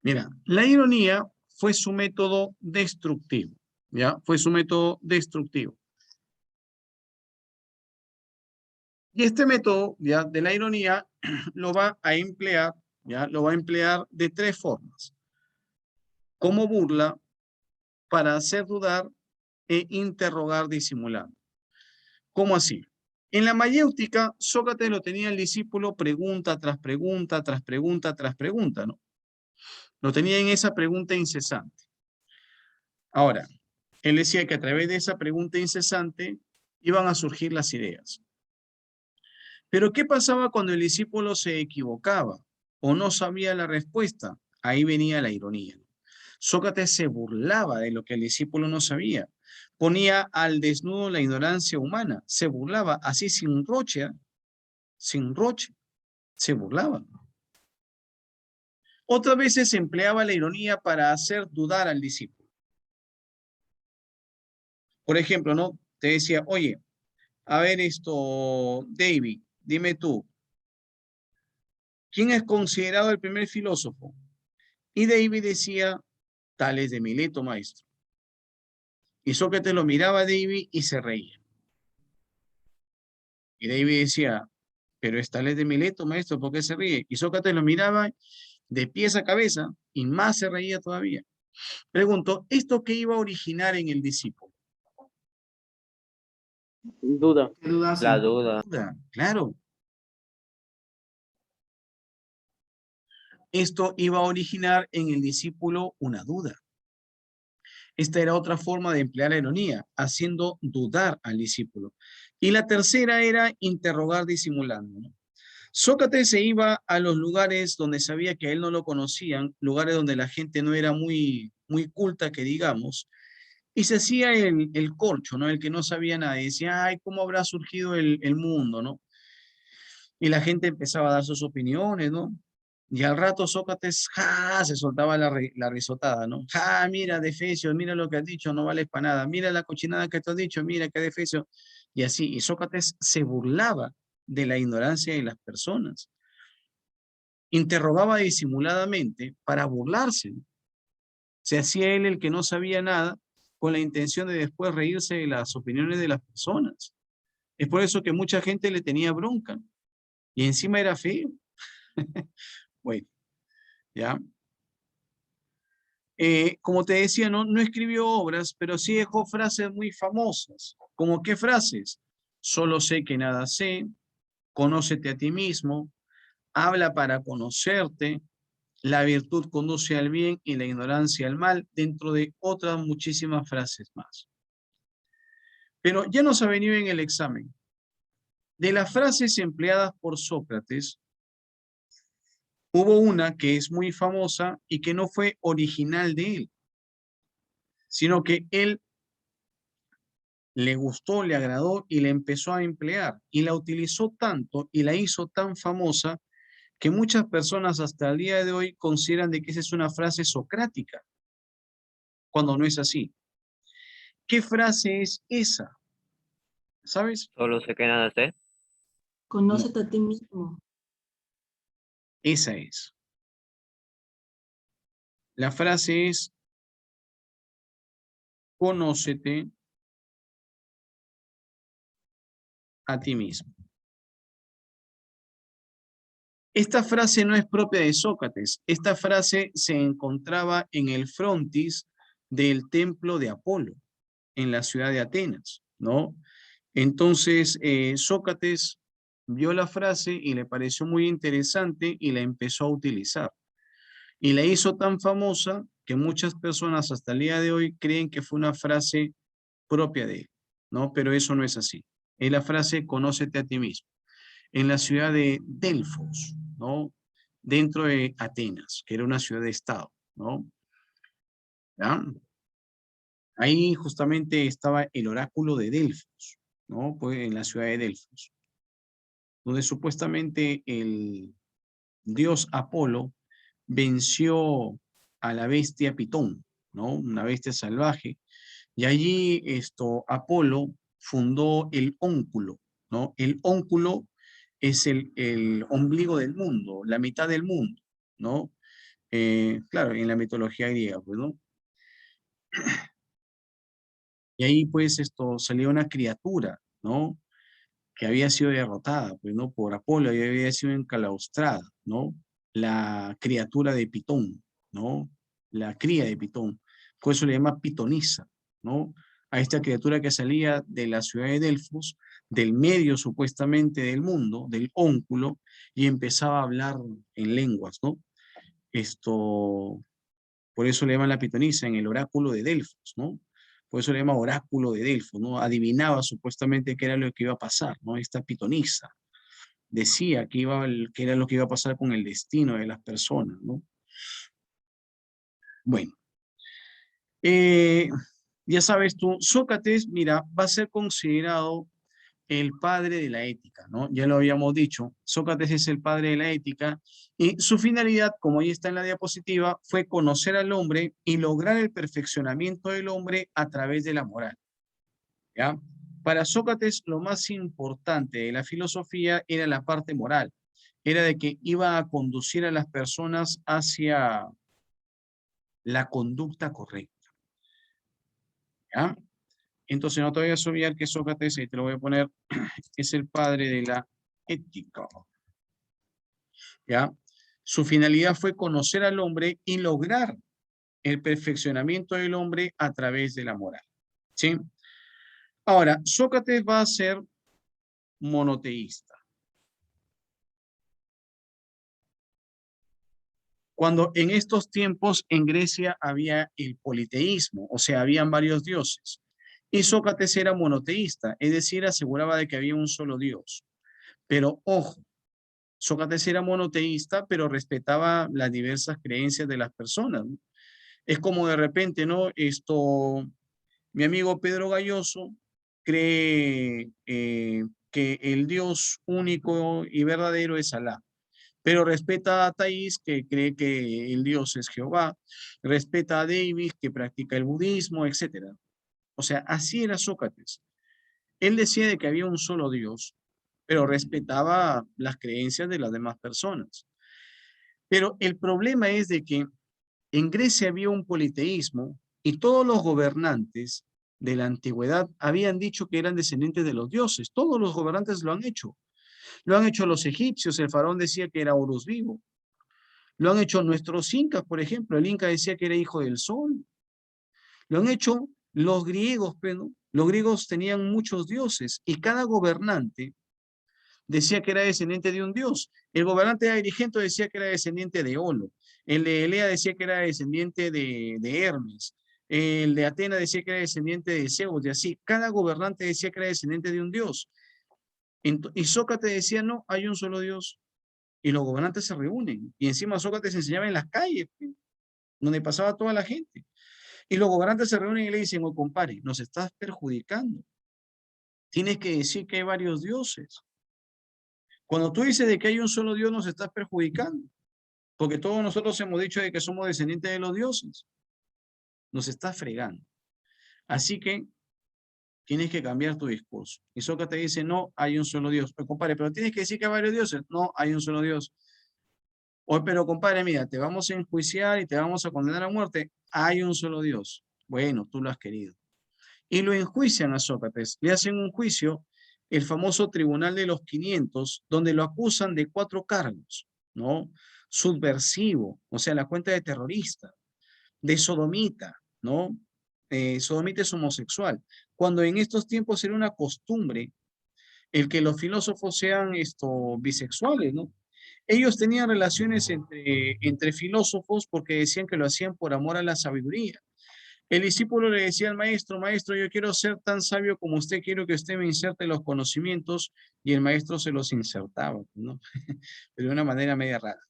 Mira, la ironía fue su método destructivo, ¿ya? Fue su método destructivo. Y este método, ¿ya? De la ironía lo va a emplear, ¿ya? Lo va a emplear de tres formas. Como burla, para hacer dudar e interrogar disimulando. ¿Cómo así? En la mayéutica, Sócrates lo tenía el discípulo pregunta tras pregunta, tras pregunta, tras pregunta, ¿no? Lo tenía en esa pregunta incesante. Ahora, él decía que a través de esa pregunta incesante iban a surgir las ideas. Pero ¿qué pasaba cuando el discípulo se equivocaba o no sabía la respuesta? Ahí venía la ironía. Sócrates se burlaba de lo que el discípulo no sabía. Ponía al desnudo la ignorancia humana. Se burlaba así sin roche, sin roche. Se burlaba. Otras veces se empleaba la ironía para hacer dudar al discípulo. Por ejemplo, ¿no? Te decía, oye, a ver esto, David, dime tú, ¿quién es considerado el primer filósofo? Y David decía, Tales de Mileto, maestro. Y Sócrates lo miraba a David y se reía. Y David decía, pero es Tales de Mileto, maestro, ¿por qué se ríe? Y Sócrates lo miraba de pies a cabeza y más se reía todavía. Pregunto, ¿esto qué iba a originar en el discípulo? Duda. ¿Qué dudas? La duda. Duda, claro. Esto iba a originar en el discípulo una duda. Esta era otra forma de emplear la ironía, haciendo dudar al discípulo. Y la tercera era interrogar disimulando, ¿no? Sócrates se iba a los lugares donde sabía que a él no lo conocían, lugares donde la gente no era muy culta, que digamos, y se hacía el corcho, ¿no? El que no sabía nada. Y decía, ay, ¿cómo habrá surgido el mundo, no? Y la gente empezaba a dar sus opiniones, ¿no? Y al rato Sócrates, ja, se soltaba la risotada, ¿no? Ja, mira, Defesio, mira lo que has dicho, no vales para nada. Mira la cochinada que te has dicho, mira que Defesio. Y así, y Sócrates se burlaba de la ignorancia de las personas. Interrogaba disimuladamente para burlarse, ¿no? Se hacía él el que no sabía nada con la intención de después reírse de las opiniones de las personas. Es por eso que mucha gente le tenía bronca. Y encima era feo. Bueno, ya. Como te decía, no escribió obras, pero sí dejó frases muy famosas. ¿Cómo qué frases? Solo sé que nada sé, conócete a ti mismo, habla para conocerte, la virtud conduce al bien y la ignorancia al mal, dentro de otras muchísimas frases más. Pero ya nos ha venido en el examen. De las frases empleadas por Sócrates, hubo una que es muy famosa y que no fue original de él, sino que él le gustó, le agradó y la empezó a emplear y la utilizó tanto y la hizo tan famosa que muchas personas hasta el día de hoy consideran de que esa es una frase socrática, cuando no es así. ¿Qué frase es esa? ¿Sabes? Solo sé que nada sé. Conócete a ti mismo. Esa es. La frase es, conócete a ti mismo. Esta frase no es propia de Sócrates. Esta frase se encontraba en el frontis del templo de Apolo, en la ciudad de Atenas, ¿no? Entonces, Sócrates vio la frase y le pareció muy interesante y la empezó a utilizar. Y la hizo tan famosa que muchas personas hasta el día de hoy creen que fue una frase propia de él, ¿no? Pero eso no es así. Es la frase, conócete a ti mismo. En la ciudad de Delfos, ¿no? Dentro de Atenas, que era una ciudad de estado, ¿no? ¿Ya? Ahí justamente estaba el oráculo de Delfos, ¿no? Pues en la ciudad de Delfos, donde supuestamente el dios Apolo venció a la bestia Pitón, ¿no? Una bestia salvaje. Y allí Apolo fundó el ónculo, ¿no? El ónculo es el ombligo del mundo, la mitad del mundo, ¿no? claro, en la mitología griega, pues, ¿no? Y ahí, pues, salía una criatura, ¿no? Que había sido derrotada, pues, ¿no? Por Apolo y había sido enclaustrada, ¿no? La criatura de Pitón, ¿no? La cría de Pitón. Por eso le llama pitonisa, ¿no? A esta criatura que salía de la ciudad de Delfos, del medio supuestamente del mundo, del ónculo, y empezaba a hablar en lenguas, ¿no? Por eso le llaman la pitonisa en el oráculo de Delfos, ¿no? Por eso le llama oráculo de Delfos, ¿no? Adivinaba supuestamente qué era lo que iba a pasar, ¿no? Esta pitonisa decía que era lo que iba a pasar con el destino de las personas, ¿no? Bueno, ya sabes tú, Sócrates, mira, va a ser considerado el padre de la ética, ¿no? Ya lo habíamos dicho, Sócrates es el padre de la ética y su finalidad, como ahí está en la diapositiva, fue conocer al hombre y lograr el perfeccionamiento del hombre a través de la moral, ¿ya? Para Sócrates lo más importante de la filosofía era la parte moral, era de que iba a conducir a las personas hacia la conducta correcta, ¿ya? Entonces no te voy a olvidar que Sócrates, ahí te lo voy a poner, es el padre de la ética, ¿ya? Su finalidad fue conocer al hombre y lograr el perfeccionamiento del hombre a través de la moral, ¿sí? Ahora, Sócrates va a ser monoteísta. Cuando en estos tiempos en Grecia había el politeísmo, o sea, habían varios dioses, y Sócrates era monoteísta, es decir, aseguraba de que había un solo Dios. Pero ojo, Sócrates era monoteísta, pero respetaba las diversas creencias de las personas, ¿no? Es como de repente, ¿no? Mi amigo Pedro Galloso cree que el Dios único y verdadero es Alá, pero respeta a Thais, que cree que el Dios es Jehová, respeta a Davis, que practica el budismo, etc. O sea, así era Sócrates. Él decía de que había un solo Dios, pero respetaba las creencias de las demás personas. Pero el problema es de que en Grecia había un politeísmo y todos los gobernantes de la antigüedad habían dicho que eran descendientes de los dioses. Todos los gobernantes lo han hecho. Lo han hecho los egipcios, el faraón decía que era Horus vivo. Lo han hecho nuestros incas, por ejemplo. El inca decía que era hijo del sol. Lo han hecho los griegos, pero los griegos tenían muchos dioses y cada gobernante decía que era descendiente de un dios. El gobernante de Agrigento decía que era descendiente de Olo. El de Elea decía que era descendiente de Hermes. El de Atenas decía que era descendiente de Zeus, y así. Cada gobernante decía que era descendiente de un dios. Y Sócrates decía, no, hay un solo Dios. Y los gobernantes se reúnen. Y encima Sócrates enseñaba en las calles, donde pasaba toda la gente. Y los gobernantes se reúnen y le dicen, oh, compadre, nos estás perjudicando. Tienes que decir que hay varios dioses. Cuando tú dices de que hay un solo Dios, nos estás perjudicando. Porque todos nosotros hemos dicho de que somos descendientes de los dioses. Nos estás fregando. Así que tienes que cambiar tu discurso. Y Sócrates dice, no, hay un solo Dios. Pero compadre, pero tienes que decir que hay varios dioses. No, hay un solo Dios. Oye, pero compadre, mira, te vamos a enjuiciar y te vamos a condenar a muerte. Hay un solo Dios. Bueno, tú lo has querido. Y lo enjuician a Sócrates. Le hacen un juicio, el famoso Tribunal de los 500, donde lo acusan de 4 cargos, ¿no? Subversivo, o sea, la cuenta de terrorista, de sodomita, ¿no? Sodomita es homosexual. Cuando en estos tiempos era una costumbre el que los filósofos sean bisexuales, ¿no? Ellos tenían relaciones entre filósofos porque decían que lo hacían por amor a la sabiduría. El discípulo le decía al maestro, maestro, yo quiero ser tan sabio como usted, quiero que usted me inserte los conocimientos, y el maestro se los insertaba, ¿no? Pero de una manera media rara.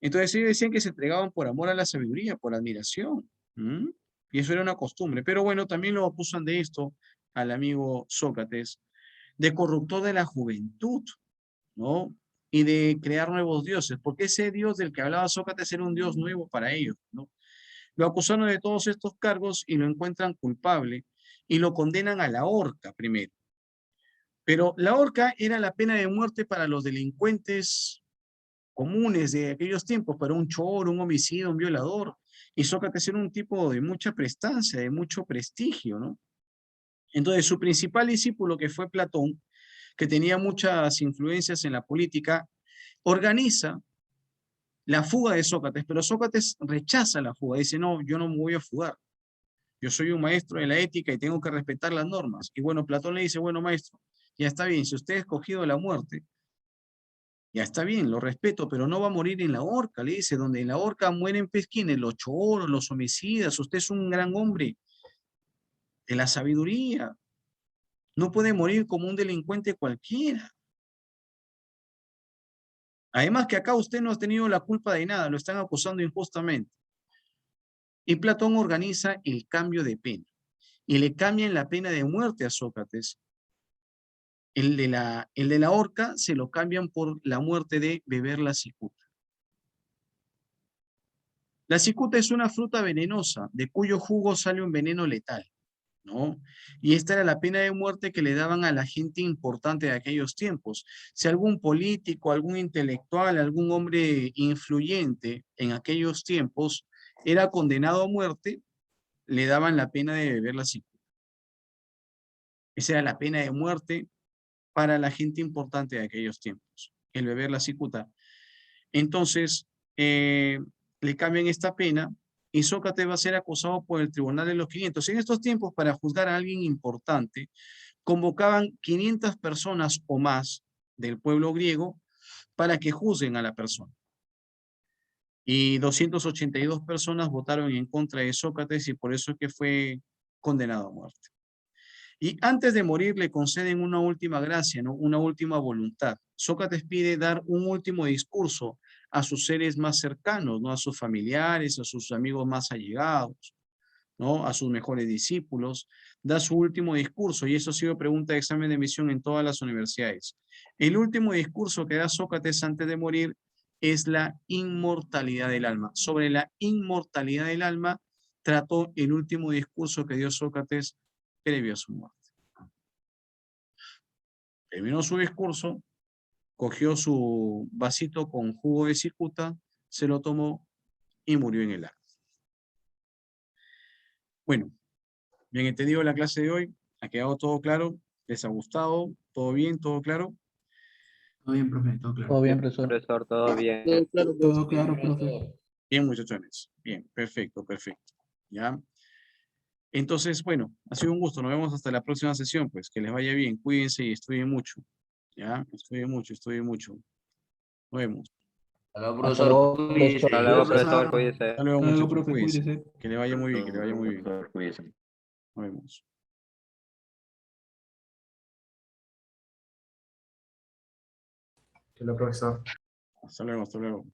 Entonces ellos decían que se entregaban por amor a la sabiduría, por admiración. ¿Mm? Y eso era una costumbre. Pero bueno, también lo acusan de esto al amigo Sócrates, de corruptor de la juventud, ¿no? Y de crear nuevos dioses, porque ese Dios del que hablaba Sócrates era un Dios nuevo para ellos, ¿no? Lo acusaron de todos estos cargos y lo encuentran culpable y lo condenan a la horca primero. Pero la horca era la pena de muerte para los delincuentes comunes de aquellos tiempos para un choro, un homicida, un violador. Y Sócrates era un tipo de mucha prestancia, de mucho prestigio, ¿no? Entonces, su principal discípulo, que fue Platón, que tenía muchas influencias en la política, organiza la fuga de Sócrates, pero Sócrates rechaza la fuga, dice, no, yo no me voy a fugar. Yo soy un maestro de la ética y tengo que respetar las normas. Y bueno, Platón le dice, bueno, maestro, ya está bien, si usted ha escogido la muerte, ya está bien, lo respeto, pero no va a morir en la horca, le dice, donde en la horca mueren pesquines, los choros, los homicidas, usted es un gran hombre de la sabiduría. No puede morir como un delincuente cualquiera. Además que acá usted no ha tenido la culpa de nada, lo están acusando injustamente. Y Platón organiza el cambio de pena. Y le cambian la pena de muerte a Sócrates. El de la horca se lo cambian por la muerte de beber la cicuta. La cicuta es una fruta venenosa, de cuyo jugo sale un veneno letal, ¿no? Y esta era la pena de muerte que le daban a la gente importante de aquellos tiempos. Si algún político, algún intelectual, algún hombre influyente en aquellos tiempos era condenado a muerte, le daban la pena de beber la cicuta. Esa era la pena de muerte para la gente importante de aquellos tiempos, el beber la cicuta. Entonces, le cambian esta pena y Sócrates va a ser acusado por el Tribunal de los 500. En estos tiempos, para juzgar a alguien importante, convocaban 500 personas o más del pueblo griego para que juzguen a la persona. Y 282 personas votaron en contra de Sócrates y por eso es que fue condenado a muerte. Y antes de morir le conceden una última gracia, ¿no? Una última voluntad. Sócrates pide dar un último discurso a sus seres más cercanos, ¿no? A sus familiares, a sus amigos más allegados, ¿no? A sus mejores discípulos. Da su último discurso y eso ha sido pregunta de examen de admisión en todas las universidades. El último discurso que da Sócrates antes de morir es la inmortalidad del alma. Sobre la inmortalidad del alma trató el último discurso que dio Sócrates previo a su muerte. Terminó su discurso, cogió su vasito con jugo de cicuta, se lo tomó y murió en el acto. Bueno, bien entendido la clase de hoy, ha quedado todo claro, les ha gustado, todo bien, todo claro. Todo bien, profe, todo claro. Todo bien, profesor. Profesor, todo bien. Todo claro, profe. Bien, muchachones, bien, perfecto, perfecto. ¿Ya? Entonces, bueno, ha sido un gusto, nos vemos hasta la próxima sesión, pues, que les vaya bien, cuídense y estudien mucho. ¿Ya? Estudien mucho, estudien mucho. Nos vemos. Hasta luego, profesor. Hasta luego, profesor, cuídese. Hasta luego, Hasta luego, muchachos, profe, cuídense. cuídese. Que le vaya muy bien, que le vaya muy bien. Nos vemos. Que la profesor. Hasta luego, hasta luego.